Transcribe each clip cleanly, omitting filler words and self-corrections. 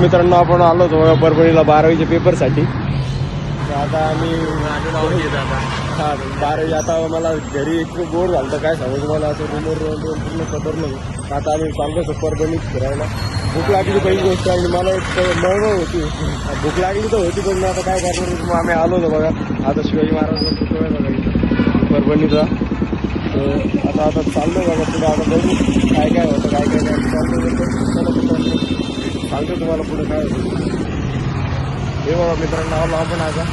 मित्रांनो आपण आलो होतो परभणीला 12वीच्या पेपरसाठी. तर आता आम्ही हां 12वी आता मला घरी इतकं बोर झालं तर काय सांगू तुम्हाला. असं रूमवर पूर्ण पदरलं. आता आम्ही चाललो परभणीत फिरायला. भूक लागली पहिली गोष्ट आणि मला एक मळमळ होती. भूक लागली तर होती पण आता काय करणार. मग आम्ही आलो होतो बघा. आता शिवाजी महाराजांचा पुतळा आहे बघा इथं परभणीचा. आता आता चाललो बघा पुढे. आता बघू काय काय होतं काय काय नाही चाललो चला सांगतो तुम्हाला पुढे काय होतं. हे बघा मित्रांनो आलो आपण आता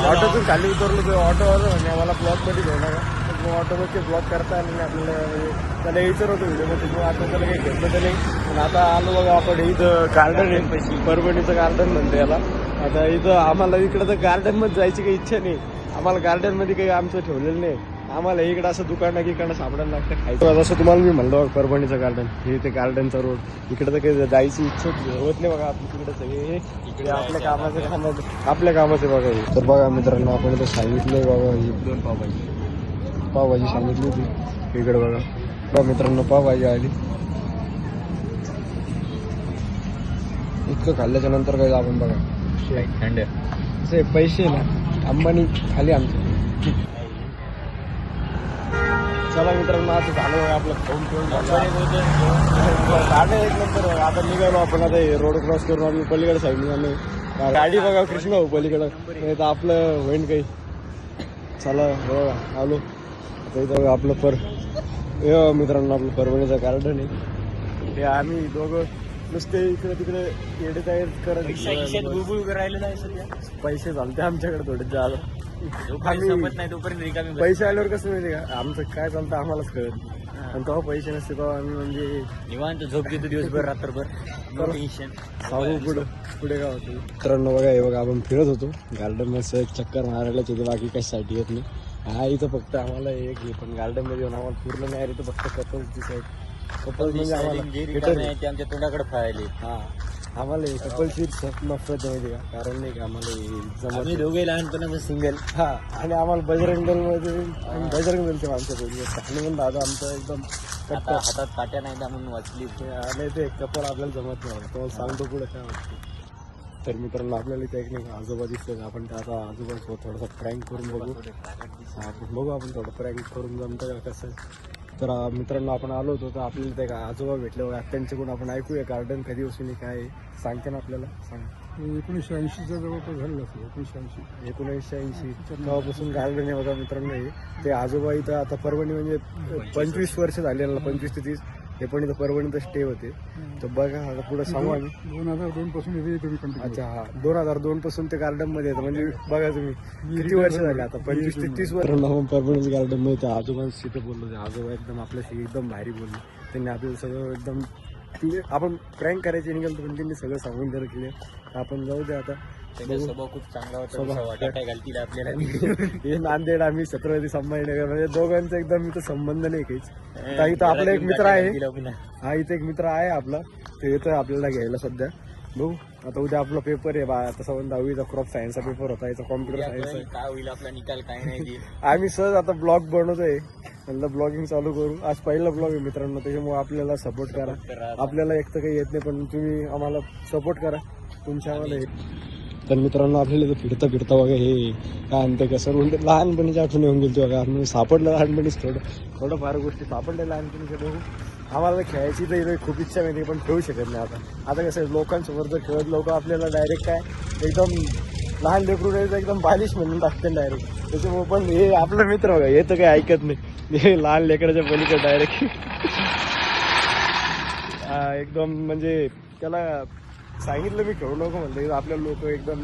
ऑटोतून खाली उतरलो. तो ऑटोवाला म्हणजे मला ब्लॉकमध्ये घेऊ नका. मग ऑटोमध्ये ब्लॉक करता आले नाही आपल्याला. म्हणजे त्याला यायचं होतं व्हिडिओमध्ये. मग आता त्याला काही घेतलं तर नाही. पण आता आलो बघा आपण. इथं गार्डन आहे परभणीचं गार्डन म्हणते याला. आता इथं आम्हाला इकडं तर गार्डनमध्ये जायची काही इच्छा नाही. आम्हाला गार्डनमध्ये काही आमचं ठेवलेलं नाही. आम्हाला इकडं असं दुकानं गिकाणं सापडायला लागतं खायचं. जसं तुम्हाला मी म्हणलं परभणीचं गार्डन हे ते गार्डनचा रोड. इकडं तर काही जायची इच्छा होत नाही बघा. आपण तिकडे सगळे इकडे आपल्या कामाचे बघा हे. तर बघा मित्रांनो आपण इथं सांगितलंय बघा ही 2 पावभाजी सांगितली होती. इकडे बघा मित्रांनो पावभाजी आली. इतकं खाल्ल्याच्या नंतर काय आपण बघा थंड असे पैसे ना अंबानी खाली आमचे. चला मित्रांनो आता झालं बघा आपलं खाऊन पिऊन झालं एक नंतर. आता निघालो आपण. आता रोड क्रॉस करून आम्ही पलीकडे साईड निघालो. गाडी बघा कृष्ण भाऊ पलीकडं. तर आपलं होईन काही. चला बघा आलो आता इथं आपलं मित्रांनो आपलं परभणीचं गार्डन आहे. हे आम्ही दोघं नुसते इकडे तिकडे येडे तयार करत बुलबुल करायला नाही सध्या. पैसे चालते आमच्याकडे थोडे जायला. पैसे आल्यावर कसं माहिती का आमचं काय चालतं आम्हालाच कळत. आणि तेव्हा पैसे नसते तेव्हा आम्ही म्हणजे निवांत झोप घेतो दिवसभर रात्रभर. सांगू पुढे काय होतं मित्रांनो बघा. हे बघा आपण फिरत होतो गार्डन मध्ये चक्कर मारायला. तिथे बाकी कशासाठी येत नाही. हा इथं फक्त आम्हाला एक हे पण गार्डन मध्ये येऊन आम्हाला पूर्ण नाही इथं फक्त कपल्सची साईड. कपल्स म्हणजे आम्हाला आमच्या तोंडाकडे फायले. हा आम्हाला कपलची नफरत माहिती का. कारण नाही का आम्हाला जमत दोघे लहानपणाचं सिंगल. हा आणि आम्हाला बजरंग दलमध्ये बजरंग दलच्या माणसं पण दादा आमचं एकदम हातात काट्या नाही म्हणून वाचली. आणि ते कपल आपल्याला जमत नाही. तो सांगतो पुढे काय वाटतं. तर मित्रांनो आपल्याला इथे एक नाही आजोबा दिसतं. आपण आता आजोबा थोडासा प्रँक करून बघू आपण थोडं प्रँक करून जमतं का कसं. तर मित्रांनो आपण आलो होतो तर आपल्याला ते आजोबा भेटले बघा. त्यांच्याकडून आपण ऐकूया गार्डन कधीपासून काय सांगते ना आपल्याला. सांग 1980च्या जवळपास झालेलं असेल. 1980 तेव्हापासून गार्डन आहे बघा मित्रांनो. हे ते आजोबा इथं आता परभणी म्हणजे 25 वर्ष झाले. 25 ते 30 हे पण इथं परभणीत स्टे होते. तर बघा आता पुढे सांगू आम्ही. 2002 पासून. अच्छा हा 2002 पासून ते गार्डन मध्ये येतं. म्हणजे बघा तुम्ही किती वर्ष झाले आता 25 ते 30 वर्ष. परभणी गार्डन मध्ये त्या आजोबांशी तिथे बोललो. आजोबा एकदम आपल्याशी एकदम भारी बोलले. त्यांनी आपल्याला सगळं एकदम आपण प्रँक करायचे निघाल पण त्यांनी सगळं सांगून जर केले. आपण जाऊ दे आता. स्वभाव खूप चांगला होता. घालतील आपल्याला. हे नांदेड आम्ही छत्रपती संभाजीनगर म्हणजे दोघांचा एकदम इथं संबंध नाही काहीच. इथं आपला एक मित्र आहे. हा इथे एक मित्र आहे आपला. ते येतोय आपल्याला घ्यायला सध्या. बघू आता उद्या आपला पेपर आहे बा. तसा 10वीचा क्रॉप सायन्सचा पेपर होता. याचा कॉम्प्युटर सायन्स काय होईल आपला निकाल काय नाही. आम्ही सहज आता ब्लॉग बनवतोय. म्हणलं ब्लॉगिंग चालू करू. आज पहिला ब्लॉग आहे मित्रांनो. त्याच्यामुळे आपल्याला सपोर्ट करा. आपल्याला एक तर काही येत नाही पण तुम्ही आम्हाला सपोर्ट करा. तुमच्या आम्हाला तर मित्रांनो आपल्याला इथं फिरता बघा हे काय आणते कसं म्हणजे लहानपणीची आठवण येऊन गेली बघा. आम्ही सापडलं लहानपणीच थोडंफार गोष्टी सापडल्या लहानपणीच्या. बघू आम्हाला खेळायची तर इथे खूप इच्छा माहिती पण खेळू शकत नाही. आता कसं लोकांसोबत जर खेळत लोक आपल्याला डायरेक्ट काय एकदम लहान लेकरू एकदम बालिश म्हणून टाकते डायरेक्ट. त्याच्यामुळे पण हे आपलं मित्र बघा हे तर काही ऐकत नाही. हे लहान लेकराच्या पलीकडे डायरेक्ट एकदम म्हणजे त्याला सांगितलं मी खेळू नको म्हणलं. आपल्याला लोक एकदम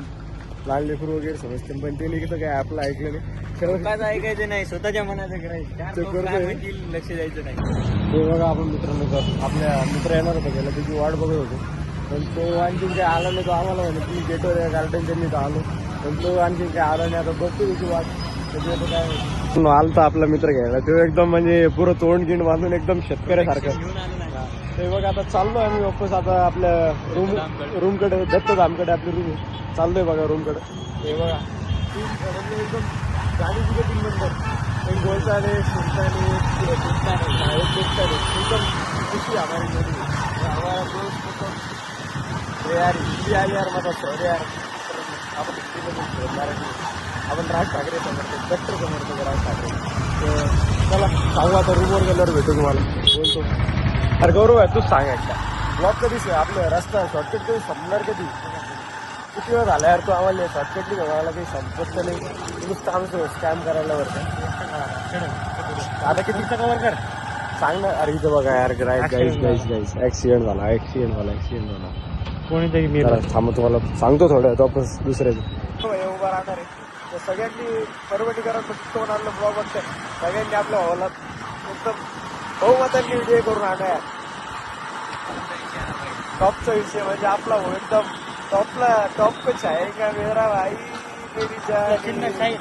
लहान लेकरू वगैरे समजते पण ते निघतं काय आपलं ऐकलं नाही. काय ऐकायचं नाही. स्वतःच्या मनाचं करायचं. लक्ष द्यायचं नाही. ते बघा आपण मित्रांनो आपल्या मित्र येणार होता गेला त्याची वाट बघत होतो. पण तो आणखीन काही आला नाही. तो आम्हाला म्हणे की गेटवर या गार्डनच्या मी तर आलो पण तो आणखीन काही आला नाही. आता बघतो त्याची वाट. त्याची काय आलता आपला मित्र घ्यायला. तो एकदम म्हणजे पुरं तोंड गिंड बांधून एकदम शेतकऱ्यासारखं. ते बघा आता चाललो आम्ही वापस आता आपल्या रूमकडे दत्तधामकडे आपली रूम चाललोय बघा रूमकडे. हे बघा एकदम गाडी तिथे नंबर एक गोलचाले सुलताने एकदम खुशी आम्हाला दोस्त यार हिंदी आहे यार माझा सर यार आपण हिंदीमध्ये मराठी आपण राज ठाकरे समजतो कट्टर समजतो राज ठाकरे तर चला सांगू आता रूमवर गेल्यावर भेटू तुम्हाला बोलतो. अरे गौरव आहे तूच सांग एकदा ब्लॉक कधीच आपलं रस्ता शॉर्टकट कधी संपणार कधी किती वेळ झाला यार तू आम्हाला शॉर्टकटली घालायला काही संपत नाही नुसतं आमचं स्कॅम करायला बरं आता कितीचा कवर कर सांग ना. अरे इथं बघा यार गाईस ऍक्सिडेंट झाला कोणीतरी मी थांबा तुम्हाला सांगतो थोडं वापस दुसऱ्याचं उभा राहणार आहे तर सगळ्यांनी परवडी करा कोण आणलं ब्लॉग बघतंय सगळ्यांनी आपल्या भावाला एकदम बहुमतांनी व्हिडिओ करून आणा यार. टॉपचा विषय म्हणजे आपला भाऊ एकदम टॉप कुछ आहे का मेरा भाई मेरी जान.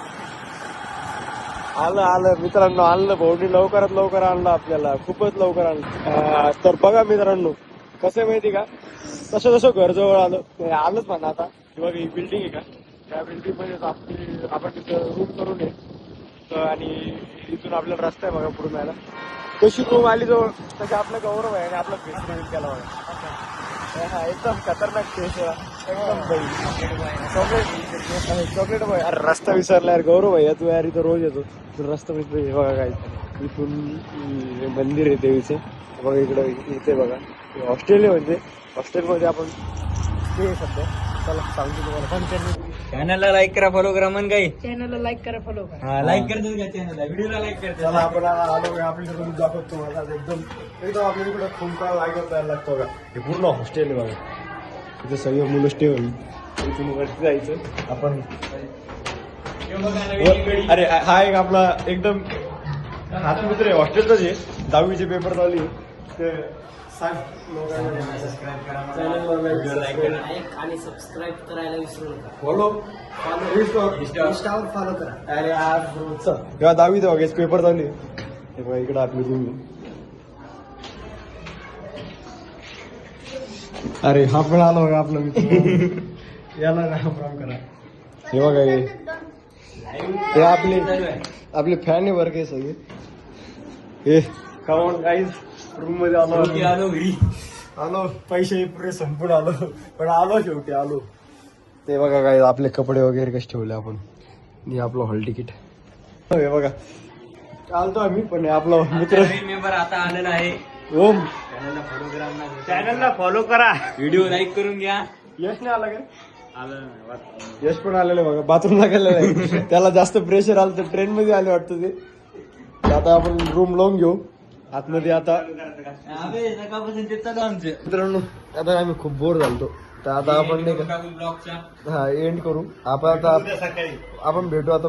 आलं मित्रांनो आणलं भाऊनी लवकर आणलं आपल्याला खूपच लवकर आणलं. तर बघा मित्रांनो कसं आहे माहिती का तसं घर जवळ आलंच म्हणा आता किंवा ही बिल्डिंग आहे का त्या बिल्डिंग मध्ये आपण तिथं रूम करून आहे आणि इथून आपल्याला रस्ता आहे बघा पुढे जायला कशी रूम आली जवळ तसे आपलं गौरव आहे आणि आपला फेस रिव्हिल केला बघा. हा एकदम खतरनाक फेस एकदम चॉकलेट बॉय. अरे रस्ता विसरला यार गौरव आहे तू यार इथं रोज येतो तर रस्ता विसर बघा काय इथून मंदिर आहे देवीचे बघा इकडं इथे बघा हॉस्टेल म्हणजे हॉस्टेलमध्ये आपण ते सध्या चला सांगतो तुम्हाला चॅनलला लाईक करा फॉलो करा मन काही चॅनलला लाईक करा फॉलो करा. हा लाईक करतो का चॅनलला व्हिडिओला लाईक करतो. चला आपण आलो आपल्याकडे रूम दाखवतो तुम्हाला एकदम आपल्या इकडे खूप लाईक जायला लागतो बघा हे पूर्ण हॉस्टेल आहे बघा इथे सगळे मुलं स्टे होईल इथून वरती जायचं आपण. अरे हा एक आपला एकदम हाच मित्र आहे हॉस्टेलचाच आहे 10वीचे पेपर चालू आहे तर सांग सबस्क्राईब करा आणि सबस्क्राईब करायला विसरू नका. फॉलो इंस्टावर फॉलो करा. अरे आज तेव्हा 10वीत बघा पेपर चालू आहे हे बघा इकडे आपली रूम अरे हा पण आला बघा आपला मित्र याला ना काम करा. हे बघा हे आपले फॅन आहे बरं काही सगळे हे काउन गाईज रूम मध्ये आलो घरी आलो पैसे पुरे संपून आलो पण आलो शेवटी आलो. ते बघा काय आपले कपडे वगैरे कसे ठेवले आपण आणि आपलं हॉल तिकीट हे बघा चालतो आम्ही पण आपला मित्र मेंबर आता आलेला आहे. ओम चॅनलला फॉलो करा व्हिडिओ लाईक करून घ्या. यश नाही आला काय यश पण आलेलं बघा बाथरूमला गेलेलं आहे त्याला जास्त प्रेशर आलं तर ट्रेन मध्ये आले वाटतं ते आता आपण रूम लावून घेऊ आतमध्ये. आता सकाळपासून ते चालू आमचं मित्रांनो आता आम्ही खूप बोर झालतो तर आता आपण नाही का ब्लॉगच्या हा एंड करू आपण आता आपण भेटू आता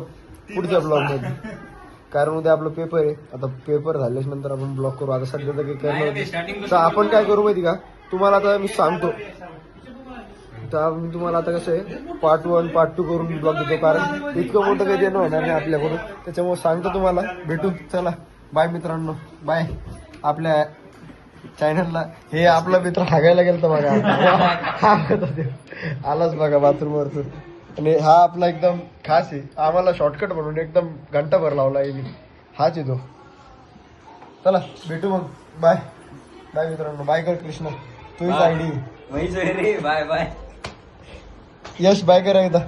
पुढच्या ब्लॉग मध्ये कारण उद्या आपलं पेपर आहे आता पेपर झाल्याच्या नंतर आपण ब्लॉग करू. आता सध्या तर काही करणार तर आपण काय करू माहिती का तुम्हाला आता मी सांगतो तर मी तुम्हाला आता कसं आहे पार्ट 1 पार्ट 2 करून ब्लॉग देतो कारण इतकं मोठं काही देणं होणार नाही आपल्याकडून त्याच्यामुळे सांगतो तुम्हाला भेटू. चला बाय मित्रांनो बाय. आपल्या चॅनलला हे आपला मित्र हागायला गेलता बघा आलाच बघा बाथरूम वरच आणि हा आपला एकदम खास आहे आम्हाला शॉर्टकट म्हणून एकदम घंटाभर लावला आहे हाच येतो. चला भेटू मग बाय बाय मित्रांनो बाय कर कृष्णा तुझीच आयडी बाय बाय यश बाय करा एकदा.